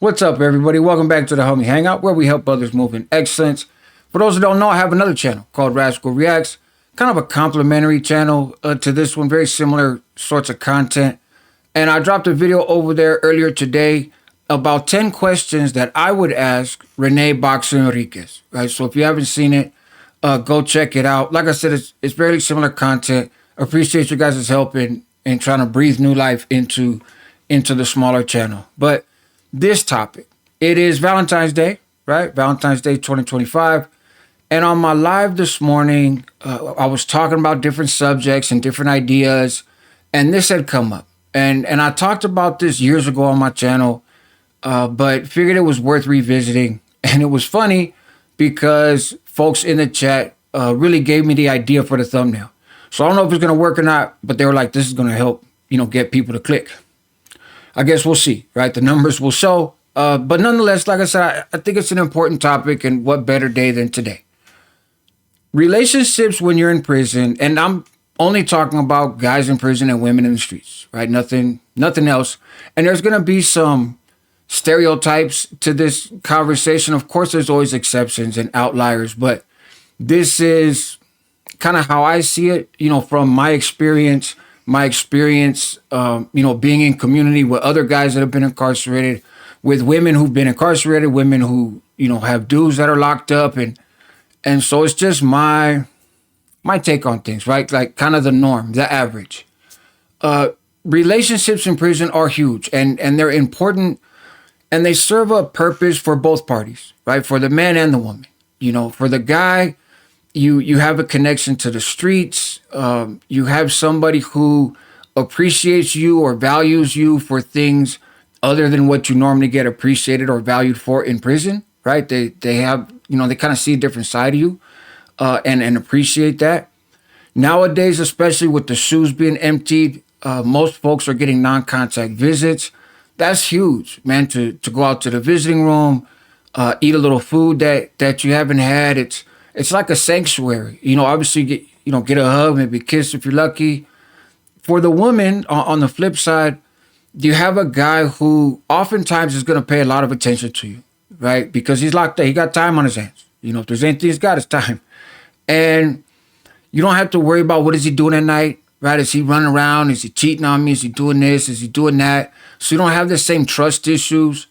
What's up, everybody? Welcome back to the Homie Hangout, where we help others move in excellence. For those who don't know, I have another channel called Rascal Reacts, kind of a complimentary channel to this one, very similar sorts of content. And I dropped a video over there earlier today about 10 questions that I would ask Renee Boxer Enriquez, right? So if you haven't seen it, go check it out. Like I said, it's very similar content. Appreciate you guys' help in trying to breathe new life into the smaller channel. But this topic, it is Valentine's Day, right? Valentine's Day 2025. And on my live this morning, I was talking about different subjects and different ideas, and this had come up. And I talked about this years ago on my channel, but figured it was worth revisiting. And it was funny because folks in the chat really gave me the idea for the thumbnail. So I don't know if it's going to work or not, but they were like, this is going to help, get people to click. I guess we'll see, right? The numbers will show. But nonetheless, like I said, I think it's an important topic, and what better day than today? Relationships when you're in prison, and I'm only talking about guys in prison and women in the streets, right? Nothing else. And there's going to be some stereotypes to this conversation. Of course, there's always exceptions and outliers, but this is kind of how I see it, from my experience, being in community with other guys that have been incarcerated, with women who've been incarcerated, women who, have dudes that are locked up. And so it's just my take on things, right? Like kind of the norm, the average. Relationships in prison are huge and they're important, and they serve a purpose for both parties, right? For the man and the woman. For the guy, you have a connection to the streets. You have somebody who appreciates you or values you for things other than what you normally get appreciated or valued for in prison, right? They have, they kind of see a different side of you and appreciate that. Nowadays, especially with the shoes being emptied, most folks are getting non-contact visits. That's huge, man, to go out to the visiting room, eat a little food that you haven't had. It's like a sanctuary, obviously get a hug, maybe a kiss if you're lucky. For the woman, on the flip side, you have a guy who oftentimes is going to pay a lot of attention to you, right? Because he's locked up. He got time on his hands. If there's anything he's got, it's time. And you don't have to worry about what is he doing at night, right? Is he running around? Is he cheating on me? Is he doing this? Is he doing that? So you don't have the same trust issues.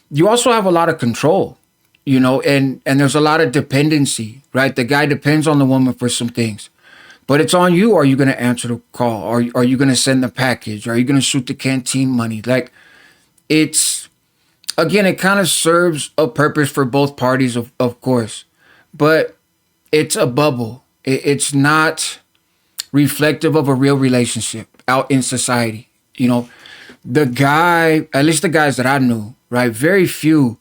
You also have a lot of control, and there's a lot of dependency, right? The guy depends on the woman for some things. But it's on you. Are you going to answer the call? Are you going to send the package? Are you going to shoot the canteen money? Like, it kind of serves a purpose for both parties, of course. But it's a bubble. It's not reflective of a real relationship out in society. The guy, at least the guys that I knew, right, very few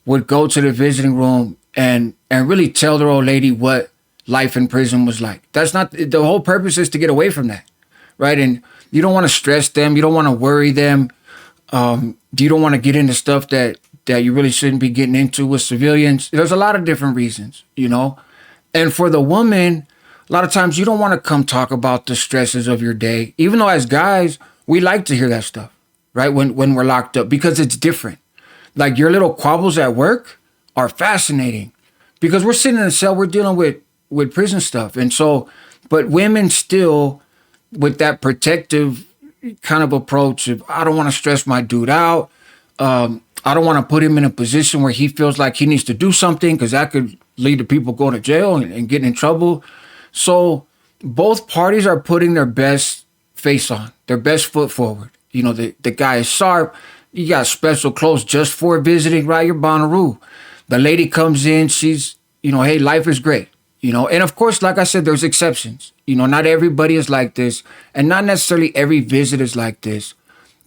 would go to the visiting room and really tell their old lady what life in prison was like. That's not, the whole purpose is to get away from that, right? And you don't want to stress them. You don't want to worry them. You don't want to get into stuff that you really shouldn't be getting into with civilians. There's a lot of different reasons, And for the woman, a lot of times you don't want to come talk about the stresses of your day, even though as guys, we like to hear that stuff, right? When we're locked up, because it's different. Like your little quabbles at work are fascinating because we're sitting in a cell, we're dealing with prison stuff. And so, but women still, with that protective kind of approach of, I don't want to stress my dude out. I don't want to put him in a position where he feels like he needs to do something, because that could lead to people going to jail and getting in trouble. So both parties are putting their best face on, their best foot forward. The guy is sharp. You got special clothes just for visiting, right? You're Bonnaroo. The lady comes in, she's, hey, life is great. And of course, like I said, there's exceptions. Not everybody is like this, and not necessarily every visit is like this,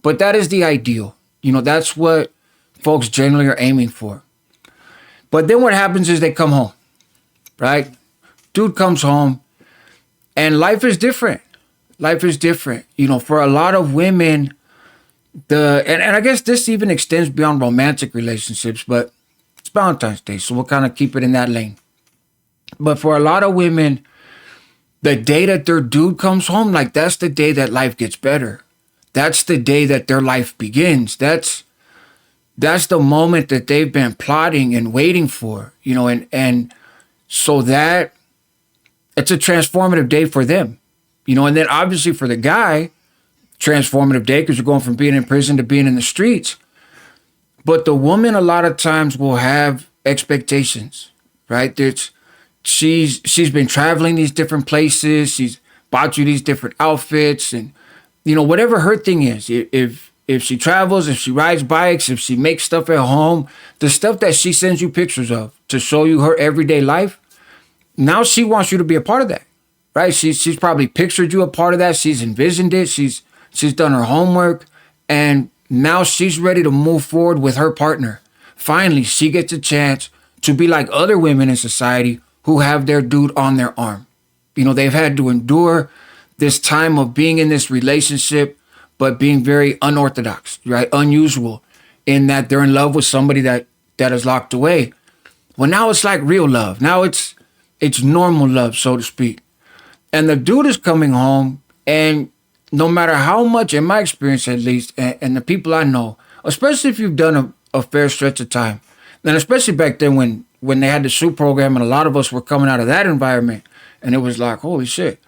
but that is the ideal. That's what folks generally are aiming for. But then what happens is they come home, right? Dude comes home, and life is different. Life is different. For a lot of women, and I guess this even extends beyond romantic relationships, but it's Valentine's Day, so we'll kind of keep it in that lane. But for a lot of women, the day that their dude comes home, like that's the day that life gets better. That's the day that their life begins. That's that's the moment that they've been plotting and waiting for, and so that it's a transformative day for them, and then obviously for the guy, transformative day because you're going from being in prison to being in the streets. But the woman a lot of times will have expectations, right? She's been traveling these different places. She's bought you these different outfits, and whatever her thing is. If she travels, if she rides bikes, if she makes stuff at home, the stuff that she sends you pictures of to show you her everyday life, now she wants you to be a part of that, right? She's probably pictured you a part of that. She's envisioned it. She's done her homework, and now she's ready to move forward with her partner. Finally, she gets a chance to be like other women in society who have their dude on their arm. They've had to endure this time of being in this relationship, but being very unorthodox, right? Unusual in that they're in love with somebody that is locked away. Well, now it's like real love. Now it's normal love, so to speak. And the dude is coming home, and no matter how much, in my experience at least, and the people I know, especially if you've done a fair stretch of time, and especially back then when they had the SHOE program and a lot of us were coming out of that environment, and it was like, holy shit.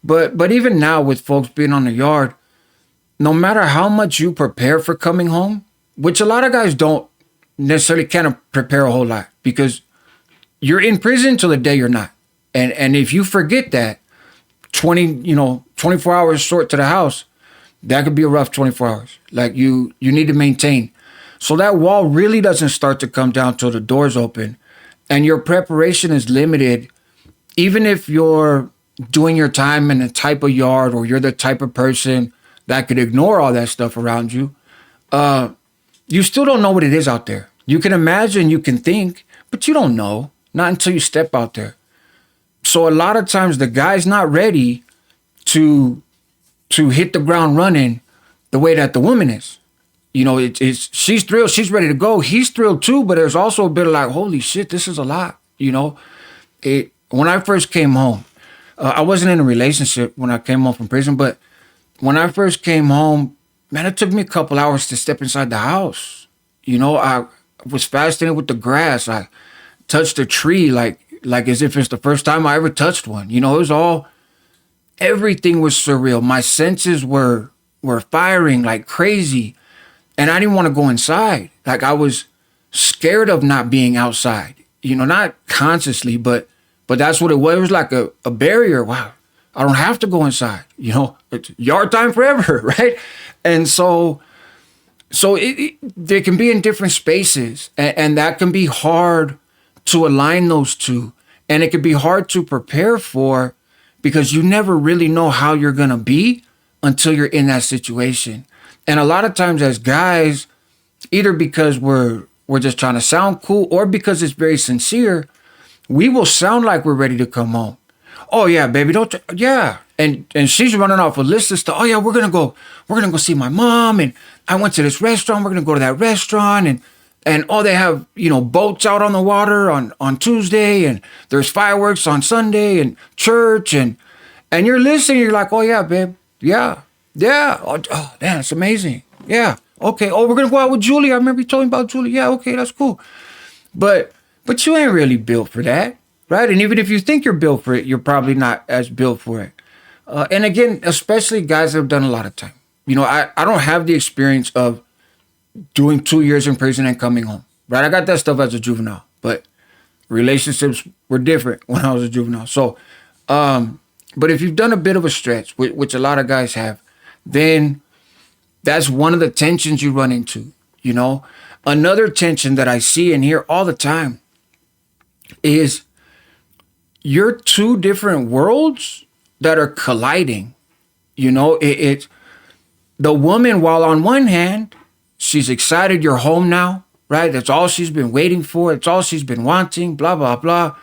But even now with folks being on the yard, no matter how much you prepare for coming home, which a lot of guys don't necessarily kind of prepare a whole lot because you're in prison till the day you're not. And if you forget that, 24 hours short to the house, that could be a rough 24 hours. Like you need to maintain. So that wall really doesn't start to come down till the doors open. And your preparation is limited. Even if you're doing your time in a type of yard or you're the type of person that could ignore all that stuff around you, you still don't know what it is out there. You can imagine, you can think, but you don't know. Not until you step out there. So a lot of times the guy's not ready to hit the ground running the way that the woman is. She's thrilled. She's ready to go. He's thrilled too, but there's also a bit of like, holy shit, this is a lot. When I first came home, I wasn't in a relationship when I came home from prison, but when I first came home, man, it took me a couple hours to step inside the house. I was fascinated with the grass. I touched a tree like as if it's the first time I ever touched one. It was everything was surreal. My senses were firing like crazy. And I didn't want to go inside. Like I was scared of not being outside. Not consciously, but that's what it was. It was like a barrier. Wow, I don't have to go inside. It's yard time forever, right? And so they can be in different spaces, and that can be hard to align those two. And it can be hard to prepare for because you never really know how you're going to be until you're in that situation. And a lot of times as guys, either because we're just trying to sound cool or because it's very sincere, we will sound like we're ready to come home. Oh yeah, baby, yeah. And she's running off a list of stuff. Oh yeah, we're gonna go see my mom, and I went to this restaurant, we're gonna go to that restaurant, and oh, they have, boats out on the water on Tuesday, and there's fireworks on Sunday, and church, and you're listening, you're like, oh yeah, babe, yeah. Oh damn, it's amazing. Yeah. Okay. Oh, we're gonna go out with Julie. I remember you told me about Julie. Yeah, okay, that's cool. But you ain't really built for that, right? And even if you think you're built for it, you're probably not as built for it. And again, especially guys that have done a lot of time. I don't have the experience of doing 2 years in prison and coming home, right? I got that stuff as a juvenile, but relationships were different when I was a juvenile. So, but if you've done a bit of a stretch, which a lot of guys have, then that's one of the tensions you run into. Another tension that I see and hear all the time is you're two different worlds that are colliding. It's the woman, while on one hand, she's excited you're home now, right? That's all she's been waiting for. It's all she's been wanting, blah, blah, blah.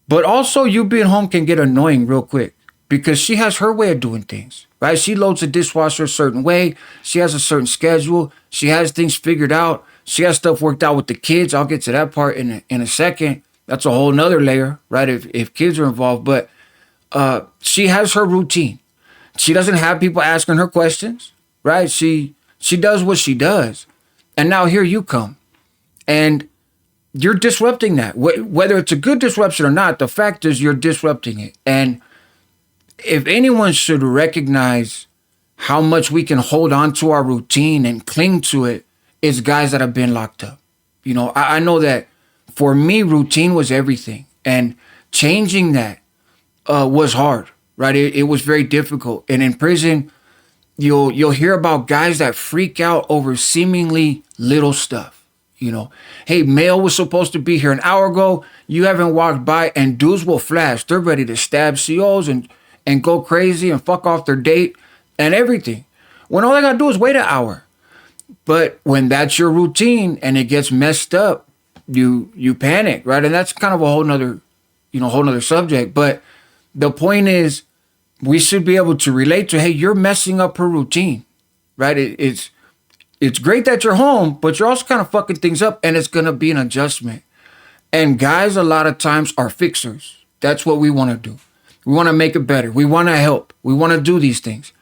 But also you being home can get annoying real quick because she has her way of doing things, right? She loads the dishwasher a certain way. She has a certain schedule. She has things figured out. She has stuff worked out with the kids. I'll get to that part in a second. That's a whole nother layer, right? If kids are involved, but she has her routine. She doesn't have people asking her questions, right? She does what she does. And now here you come. And you're disrupting that. Whether it's a good disruption or not, the fact is you're disrupting it. And if anyone should recognize how much we can hold on to our routine and cling to it, it's guys that have been locked up. I know that for me, routine was everything. And changing that was hard, right? It was very difficult. And in prison, you'll hear about guys that freak out over seemingly little stuff. Hey, mail was supposed to be here an hour ago. You haven't walked by, and dudes will flash. They're ready to stab COs and go crazy and fuck off their date and everything. When all they gotta do is wait an hour. But when that's your routine and it gets messed up, you panic, right? And that's kind of a whole nother subject. But the point is, we should be able to relate to, hey, you're messing up her routine, right? It's great that you're home, but you're also kind of fucking things up, and it's going to be an adjustment. And guys, a lot of times, are fixers. That's what we want to do. We want to make it better. We want to help. We want to do these things.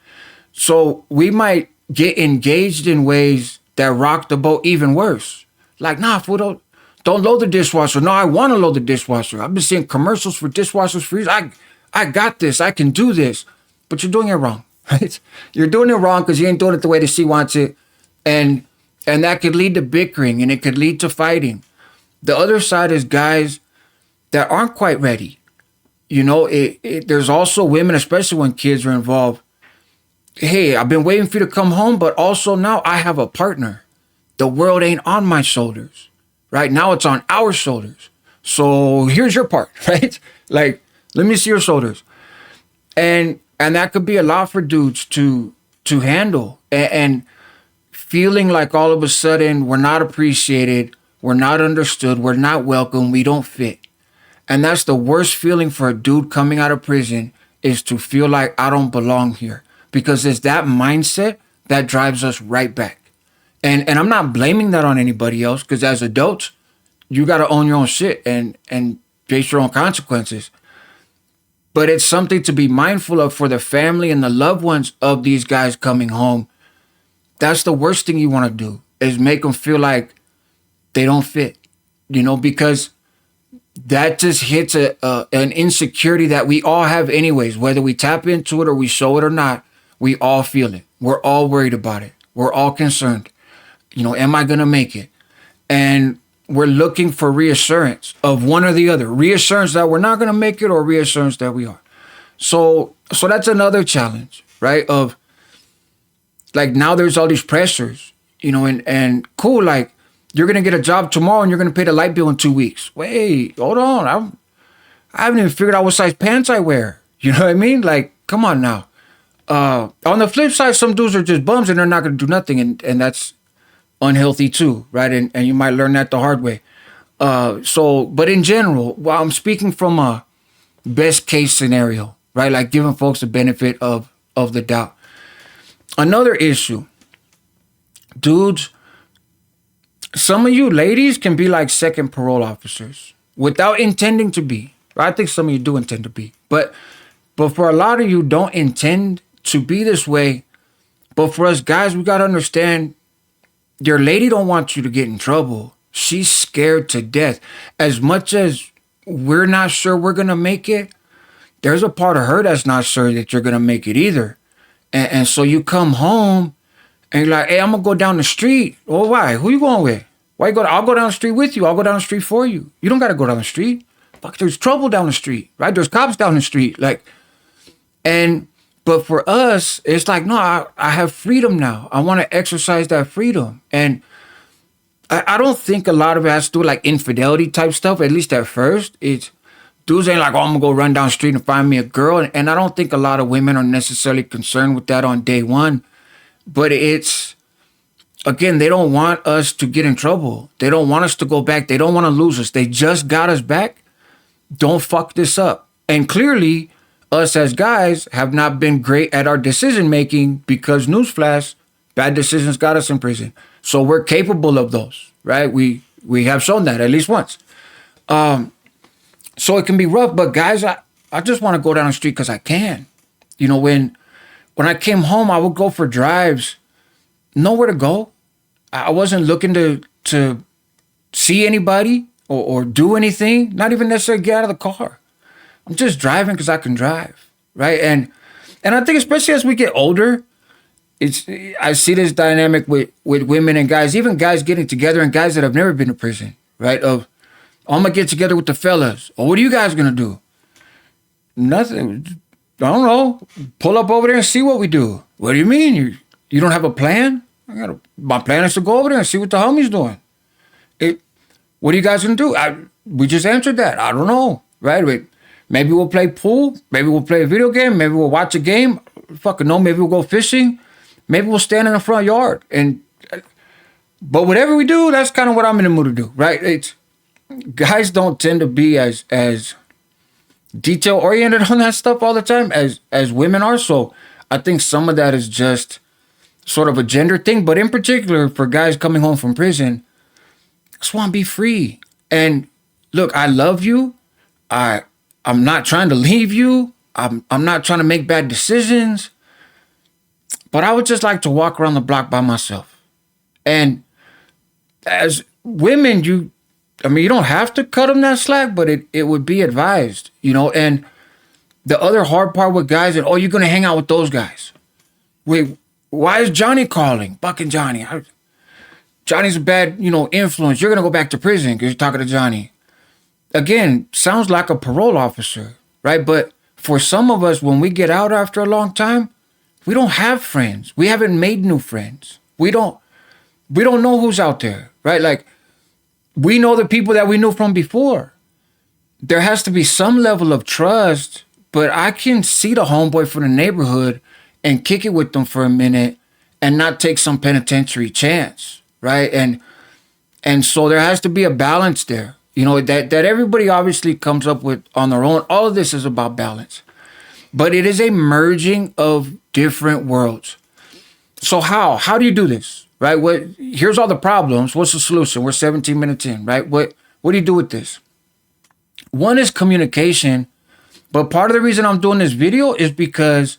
So we might get engaged in ways that rock the boat even worse. Like, nah, fool, don't load the dishwasher. No, I want to load the dishwasher. I've been seeing commercials for dishwashers for years. I got this. I can do this. But you're doing it wrong, right? You're doing it wrong because you ain't doing it the way that she wants it. And that could lead to bickering, and it could lead to fighting. The other side is guys that aren't quite ready. There's also women, especially when kids are involved. Hey, I've been waiting for you to come home, but also now I have a partner. The world ain't on my shoulders, right? Now it's on our shoulders. So here's your part, right? Like, let me see your shoulders. And that could be a lot for dudes to handle. And feeling like all of a sudden we're not appreciated, we're not understood, we're not welcome, we don't fit. And that's the worst feeling for a dude coming out of prison, is to feel like I don't belong here. Because it's that mindset that drives us right back. And I'm not blaming that on anybody else, because as adults, you got to own your own shit and face your own consequences. But it's something to be mindful of for the family and the loved ones of these guys coming home. That's the worst thing you want to do, is make them feel like they don't fit, because that just hits an insecurity that we all have anyways. Whether we tap into it or we show it or not, we all feel it. We're all worried about it. We're all concerned. Am I going to make it? And we're looking for reassurance of one or the other. Reassurance that we're not going to make it, or reassurance that we are. So that's another challenge, right? Of, like, now there's all these pressures, and cool, like, you're going to get a job tomorrow and you're going to pay the light bill in 2 weeks. Wait, hold on. I haven't even figured out what size pants I wear. You know what I mean? Like, come on now. On the flip side, some dudes are just bums and they're not going to do nothing. And that's unhealthy too, right? And you might learn that the hard way. But in general, while I'm speaking from a best case scenario, right? Like giving folks the benefit of the doubt. Another issue, dudes, some of you ladies can be like second parole officers without intending to be. I think some of you do intend to be, but for a lot of you don't intend to be this way. But for us guys, we got to understand, your lady don't want you to get in trouble. She's scared to death. As much as we're not sure we're going to make it, there's a part of her that's not sure that you're going to make it either. And so you come home and you're like, hey, I'm going to go down the street. Well, why? Who you going with? Why you go? I'll go down the street with you. I'll go down the street for you. You don't got to go down the street. Fuck, there's trouble down the street, right? There's cops down the street. But for us, it's like, no, I have freedom now. I want to exercise that freedom. And I don't think a lot of it has to do with like infidelity type stuff, at least at first. It's dudes ain't like, oh, I'm going to go run down the street and find me a girl. And I don't think a lot of women are necessarily concerned with that on day one. But it's, again, they don't want us to get in trouble. They don't want us to go back. They don't want to lose us. They just got us back. Don't fuck this up. And clearly, us as guys have not been great at our decision making because, newsflash, bad decisions got us in prison. So we're capable of those, right? We have shown that at least once. So it can be rough, but guys, I just want to go down the street because I can. When I came home, I would go for drives, nowhere to go. I wasn't looking to see anybody or do anything, not even necessarily get out of the car. I'm just driving because I can drive, right? And I think especially as we get older, it's I see this dynamic with women and guys, even guys getting together and guys that have never been to prison, right? Of I'm gonna get together with the fellas. Or what are you guys gonna do? Nothing. I don't know. Pull up over there and see what we do. What do you mean? You don't have a plan? My plan is to go over there and see what the homies doing. It. What are you guys gonna do? We just answered that. I don't know. Right? Maybe we'll play pool. Maybe we'll play a video game. Maybe we'll watch a game. Fucking no. Maybe we'll go fishing. Maybe we'll stand in the front yard. But whatever we do, that's kind of what I'm in the mood to do. Right? It's guys don't tend to be as detail oriented on that stuff all the time as women are. So I think some of that is just sort of a gender thing. But in particular, for guys coming home from prison, I just want to be free. And look, I love you. I'm not trying to leave you. I'm not trying to make bad decisions. But I would just like to walk around the block by myself. And as women, you don't have to cut them that slack, but it would be advised, And the other hard part with guys is, you're going to hang out with those guys. Wait, why is Johnny calling? Fucking Johnny. Johnny's a bad, influence. You're going to go back to prison because you're talking to Johnny. Again, sounds like a parole officer, right? But for some of us, when we get out after a long time, we don't have friends. We haven't made new friends. We don't know who's out there, right? Like, we know the people that we knew from before. There has to be some level of trust, but I can see the homeboy from the neighborhood and kick it with them for a minute and not take some penitentiary chance, right? And so there has to be a balance there, that everybody obviously comes up with on their own. All of this is about balance. But it is a merging of different worlds. So how do you do this, right? Here's all the problems. What's the solution? We're 17 minutes in, right? What do you do with this? One is communication, but part of the reason I'm doing this video is because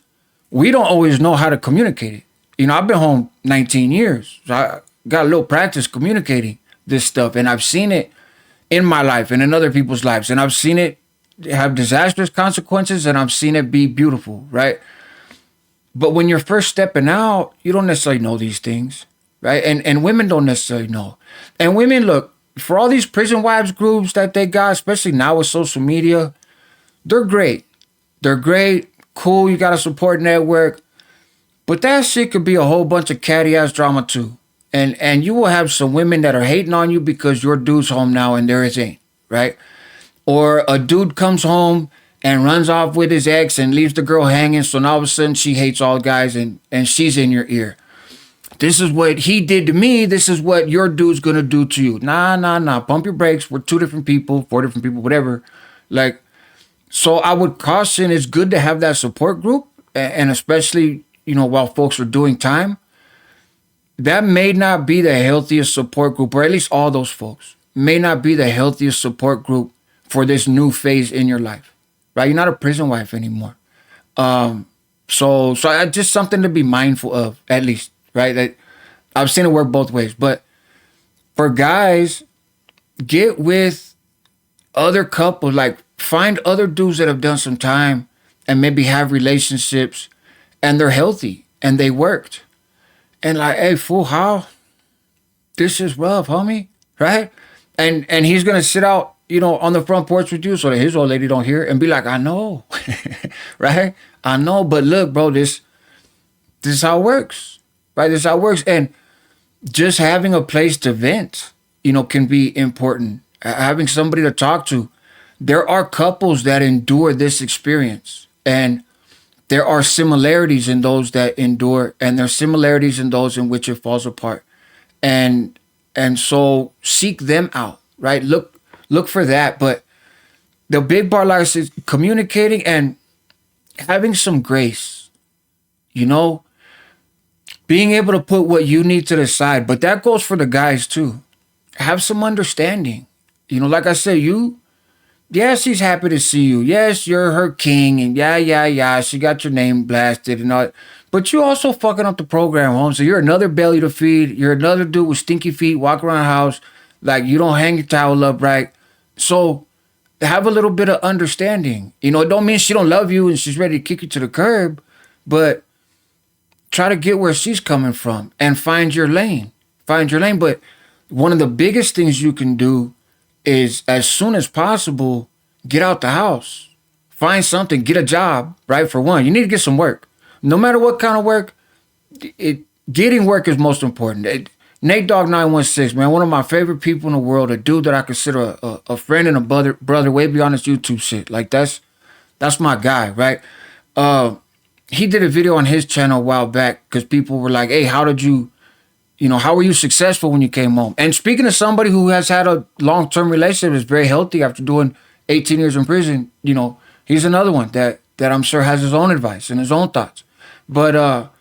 we don't always know how to communicate it. I've been home 19 years, so I got a little practice communicating this stuff, and I've seen it in my life and in other people's lives, and I've seen it have disastrous consequences, and I've seen it be beautiful, right? But when you're first stepping out, you don't necessarily know these things, right? And women don't necessarily know. And women, look, for all these prison wives groups that they got, especially now with social media, they're great. They're great, cool, you got a support network. But that shit could be a whole bunch of catty-ass drama too. And you will have some women that are hating on you because your dude's home now and theirs ain't, right? Or a dude comes home and runs off with his ex and leaves the girl hanging. So now all of a sudden she hates all guys and she's in your ear. This is what he did to me. This is what your dude's going to do to you. Nah. Pump your brakes. We're 2 different people, 4 different people, whatever. Like, so I would caution, it's good to have that support group. And especially, while folks are doing time, that may not be the healthiest support group, or at least all those folks may not be the healthiest support group for this new phase in your life, right? You're not a prison wife anymore. So just something to be mindful of, at least, right? That I've seen it work both ways. But for guys, get with other couples, like find other dudes that have done some time and maybe have relationships and they're healthy and they worked. And like, hey, fool, how? This is rough, homie, right? And he's going to sit out, on the front porch with you so that his old lady don't hear it and be like, I know, right? I know, but look, bro, this is how it works, right? This is how it works. And just having a place to vent, can be important. Having somebody to talk to. There are couples that endure this experience, and there are similarities in those that endure, and there are similarities in those in which it falls apart. And so seek them out, right? Look for that. But the big part, like I said, communicating and having some grace, being able to put what you need to the side. But that goes for the guys too. Have some understanding. Like I said, you Yes, she's happy to see you. Yes, you're her king, and yeah. She got your name blasted and all. But you also fucking up the program, home. So you're another belly to feed. You're another dude with stinky feet, walk around the house like you don't hang your towel up right. So have a little bit of understanding. It don't mean she don't love you and she's ready to kick you to the curb, but try to get where she's coming from and find your lane. Find your lane. But one of the biggest things you can do is as soon as possible, get out the house. Find something, get a job, right? For one, you need to get some work. No matter what kind of work, it getting work is most important. Nate Dogg 916, man, one of my favorite people in the world, a dude that I consider a friend and a brother way beyond his YouTube shit. Like that's my guy, right? He did a video on his channel a while back because people were like, hey, how were you successful when you came home? And speaking of somebody who has had a long-term relationship, is very healthy after doing 18 years in prison, he's another one that I'm sure has his own advice and his own thoughts. But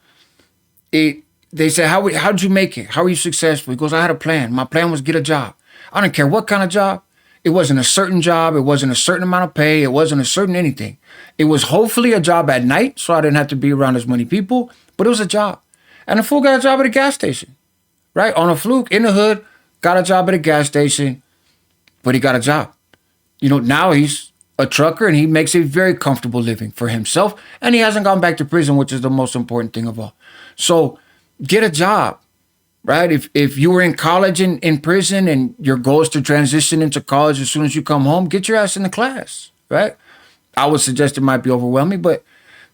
they said, how'd you make it? How were you successful? He goes, I had a plan. My plan was get a job. I don't care what kind of job. It wasn't a certain job. It wasn't a certain amount of pay. It wasn't a certain anything. It was hopefully a job at night, so I didn't have to be around as many people, but it was a job. And the fool got a job at a gas station, right? On a fluke, in the hood, got a job at a gas station, but he got a job. Now he's a trucker and he makes a very comfortable living for himself, and he hasn't gone back to prison, which is the most important thing of all. So get a job, right? If you were in college and in prison and your goal is to transition into college as soon as you come home, get your ass in the class, right? I would suggest it might be overwhelming, but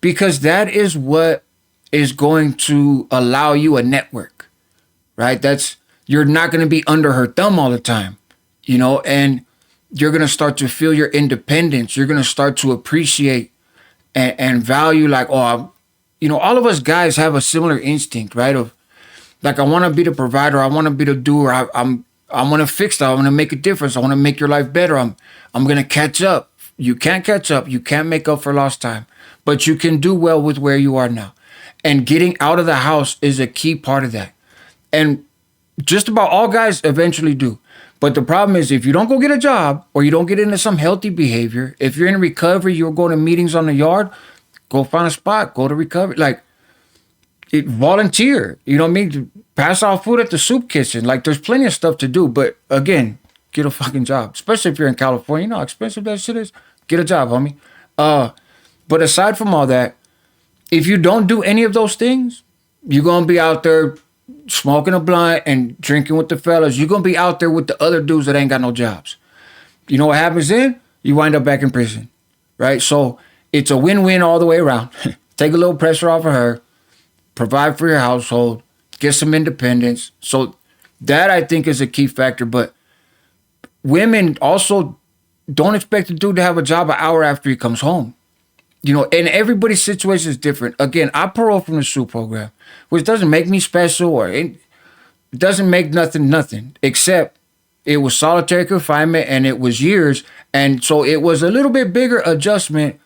because that is what is going to allow you a network, right? You're not going to be under her thumb all the time, and you're going to start to feel your independence. You're going to start to appreciate and value like, all of us guys have a similar instinct, right? Of like, I want to be the provider. I want to be the doer. I want to fix that. I want to make a difference. I want to make your life better. I'm going to catch up. You can't catch up. You can't make up for lost time, but you can do well with where you are now. And getting out of the house is a key part of that. And just about all guys eventually do. But the problem is if you don't go get a job or you don't get into some healthy behavior, if you're in recovery, you're going to meetings on the yard, go find a spot, go to recovery. Like, volunteer, you know what I mean? Pass out food at the soup kitchen. Like, there's plenty of stuff to do. But again, get a fucking job. Especially if you're in California. You know how expensive that shit is? Get a job, homie. But aside from all that, if you don't do any of those things, you're going to be out there smoking a blunt and drinking with the fellas. You're going to be out there with the other dudes that ain't got no jobs. You know what happens then? You wind up back in prison, right? So it's a win-win all the way around. Take a little pressure off of her, provide for your household, get some independence. So that, I think, is a key factor. But women also don't expect the dude to have a job an hour after he comes home. And everybody's situation is different. Again, I parole from the SUIT program, which doesn't make me special or it doesn't make nothing, except it was solitary confinement and it was years. And so it was a little bit bigger adjustment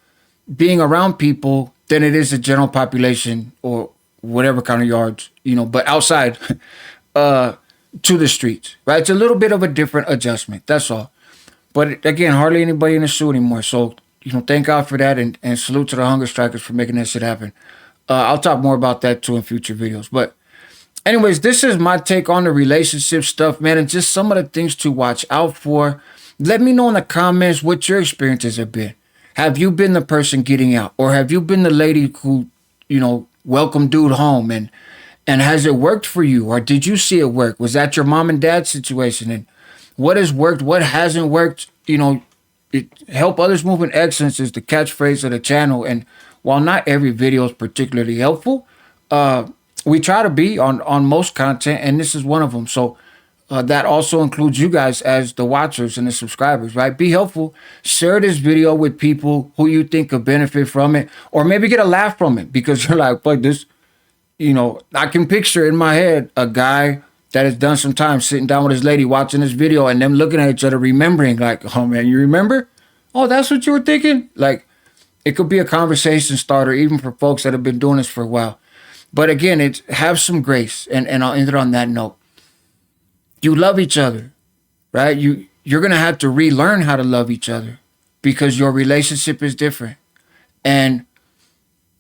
being around people than it is the general population or whatever kind of yards, but outside to the streets, right? It's a little bit of a different adjustment. That's all. But again, hardly anybody in the SUIT anymore. So, thank God for that, and salute to the hunger strikers for making that shit happen. I'll talk more about that too in future videos. But anyways, this is my take on the relationship stuff, man, and just some of the things to watch out for. Let me know in the comments what your experiences have been. Have you been the person getting out? Or have you been the lady who, welcomed dude home? And has it worked for you? Or did you see it work? Was that your mom and dad situation? And what has worked? What hasn't worked? Help others move in excellence is the catchphrase of the channel. And while not every video is particularly helpful, we try to be on most content, and this is one of them. So that also includes you guys as the watchers and the subscribers, right? Be helpful. Share this video with people who you think could benefit from it, or maybe get a laugh from it because you're like, fuck this. I can picture in my head a guy that has done some time sitting down with his lady watching this video and them looking at each other, remembering like, oh man, you remember? Oh, that's what you were thinking? Like, it could be a conversation starter even for folks that have been doing this for a while. But again, have some grace, and I'll end it on that note. You love each other, right? You're going to have to relearn how to love each other. because your relationship is different. And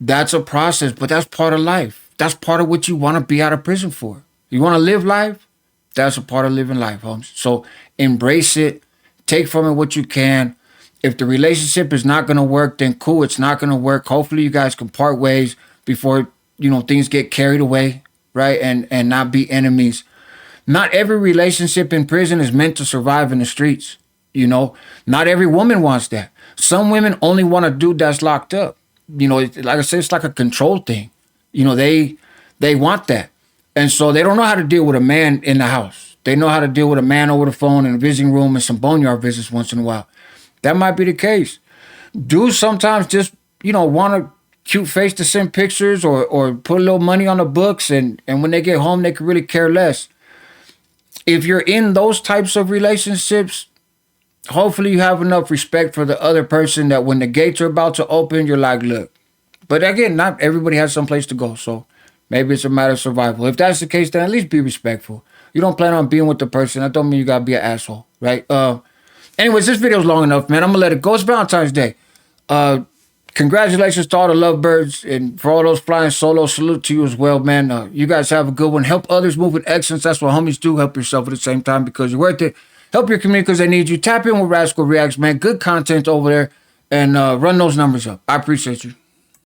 that's a process, but that's part of life. That's part of what you want to be out of prison for. You want to live life? That's a part of living life, Holmes. So embrace it. Take from it what you can. If the relationship is not going to work, then cool, it's not going to work. Hopefully you guys can part ways before, things get carried away, right? And not be enemies. Not every relationship in prison is meant to survive in the streets. Not every woman wants that. Some women only want a dude that's locked up. Like I said, it's like a control thing. They want that. And so they don't know how to deal with a man in the house. They know how to deal with a man over the phone in a visiting room and some boneyard visits once in a while. That might be the case. Dudes sometimes just, want a cute face to send pictures or put a little money on the books. And when they get home, they can really care less. If you're in those types of relationships, hopefully you have enough respect for the other person that when the gates are about to open, you're like, look. But again, not everybody has some place to go. So maybe it's a matter of survival. If that's the case, then at least be respectful. You don't plan on being with the person. That don't mean you got to be an asshole, right? Anyways, this video's long enough, man. I'm going to let it go. It's Valentine's Day. Congratulations to all the lovebirds, and for all those flying solo, salute to you as well, man. You guys have a good one. Help others move with excellence. That's what homies do. Help yourself at the same time because you're worth it. Help your community because they need you. Tap in with Rascal Reacts, man. Good content over there, and run those numbers up. I appreciate you.